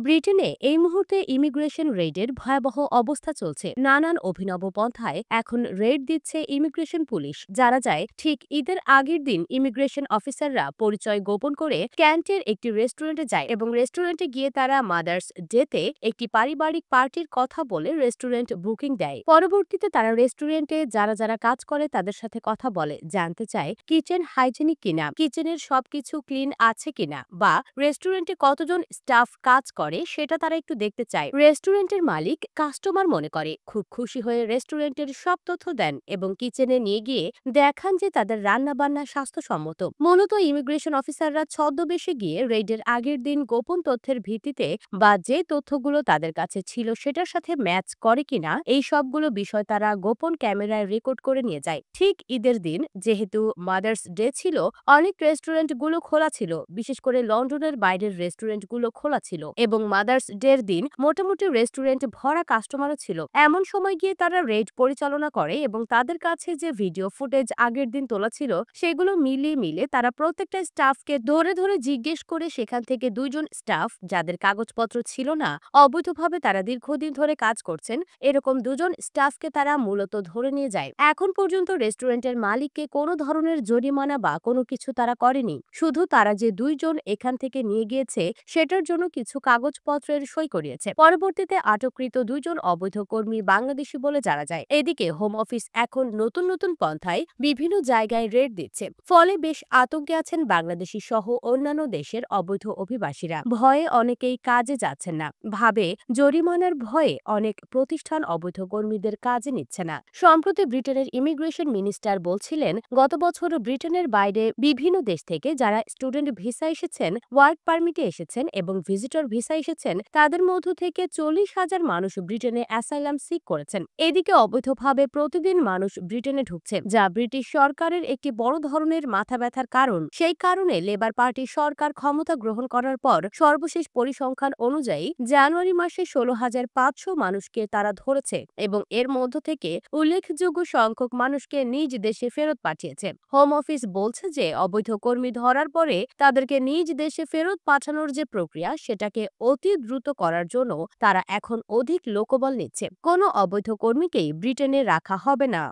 ব্রিটেনে এই মুহূর্তে ইমিগ্রেশন রেডের ভয়াবহ অবস্থা চলছে। নানান অভিনব পন্থায় এখন রেড দিচ্ছে ইমিগ্রেশন পুলিশ। যারা যায় ঠিক ঈদের আগের দিন ইমিগ্রেশন অফিসাররা পরিচয় গোপন করে ক্যান্টের একটি রেস্টুরেন্টে যায় এবং রেস্টুরেন্টে গিয়ে তারা মাদার্স ডেতে একটি পারিবারিক পার্টির কথা বলে রেস্টুরেন্ট বুকিং দেয়। পরবর্তীতে তারা রেস্টুরেন্টে যারা যারা কাজ করে তাদের সাথে কথা বলে, জানতে চায় কিচেন হাইজেনিক কিনা, কিচেনের সবকিছু ক্লিন আছে কিনা, বা রেস্টুরেন্টে কতজন স্টাফ কাজ করে সেটা তারা একটু দেখতে চায়। রেস্টুরেন্টের মালিক কাস্টমার মনে করে খুব খুশি হয়ে রেস্টুরেন্টের সব তথ্য দেন এবং কিচেনে নিয়ে গিয়ে দেখান যে তাদের রান্না বান্না স্বাস্থ্যসম্মত। মূলত ইমিগ্রেশন অফিসাররা ছদ্মবেশে গিয়ে রেডের আগের দিন গোপন তথ্যের ভিত্তিতে বা যে তথ্যগুলো তাদের কাছে ছিল সেটার সাথে ম্যাচ করে কিনা এই সবগুলো বিষয় তারা গোপন ক্যামেরায় রেকর্ড করে নিয়ে যায়। ঠিক ঈদের দিন যেহেতু মাদার্স ডে ছিল, অনেক রেস্টুরেন্টগুলো খোলা ছিল, বিশেষ করে লন্ডনের বাইরের রেস্টুরেন্টগুলো খোলা ছিল এবং মাদার্স ডের দিন মোটামুটি রেস্টুরেন্ট ভরা কাস্টমারও ছিল। এমন সময় গিয়ে তারা রেড পরিচালনা করে এবং তাদের কাছে যে ভিডিও ফুটেজ আগের দিন তোলা ছিল সেগুলো মিলিয়ে তারা প্রত্যেকটা স্টাফকে ধরে ধরে জিজ্ঞেস করে সেখান থেকে দুইজন স্টাফ যাদের কাগজপত্র ছিল না, অবৈধভাবে তারা দীর্ঘদিন ধরে কাজ করছেন, এরকম দুজন স্টাফকে তারা মূলত ধরে নিয়ে যায়। এখন পর্যন্ত রেস্টুরেন্টের মালিককে কোনো ধরনের জরিমানা বা কোনো কিছু তারা করেনি, শুধু তারা যে দুইজন এখান থেকে নিয়ে গিয়েছে সেটার জন্য কিছু কাগজপত্রের সই করিয়েছে। পরবর্তীতে আটককৃত দুইজন অবৈধ কর্মী বাংলাদেশি বলে জানা যায়। এদিকে হোম অফিস এখন নতুন নতুন পন্থায় বিভিন্ন জায়গায় রেড দিচ্ছে, ফলে বেশ আতঙ্কে আছেন বাংলাদেশি সহ অন্যান্য দেশের অবৈধ অভিবাসীরা। ভয়ে অনেকেই কাজে যাচ্ছেন না, ভাবে জরিমানার ভয়ে অনেক প্রতিষ্ঠান অবৈধ কর্মীদের কাজে নিচ্ছে না। সম্প্রতি ব্রিটেনের ইমিগ্রেশন মিনিস্টার বলছিলেন গত বছর ব্রিটেনের বাইরে বিভিন্ন দেশ থেকে যারা স্টুডেন্ট ভিসা এসেছেন, ওয়ার্ক পারমিটে এসেছেন এবং ভিজিটর ভিসা এসেছেন তাদের মধ্য থেকে 40,000 মানুষ ব্রিটেনে অ্যাসাইলাম সিক করেছেন। এদিকে অবৈধভাবে প্রতিদিন মানুষ ব্রিটেনে ঢুকছে, যা ব্রিটিশ সরকারের একটি বড় ধরনের মাথা ব্যথার কারণ। সেই কারণে লেবার পার্টি সরকার ক্ষমতা গ্রহণ করার পর সর্বশেষ পরিসংখ্যান অনুযায়ী জানুয়ারি মাসে 16,500 মানুষকে তারা ধরেছে এবং এর মধ্য থেকে উল্লেখযোগ্য সংখ্যক মানুষকে নিজ দেশে ফেরত পাঠিয়েছে। হোম অফিস বলছে যে অবৈধ কর্মী ধরার পরে তাদেরকে নিজ দেশে ফেরত পাঠানোর যে প্রক্রিয়া সেটাকে অতি দ্রুত করার জন্য তারা এখন অধিক লোকবল নিচ্ছে। কোনো অবৈধ কর্মীকেই ব্রিটেনে রাখা হবে না।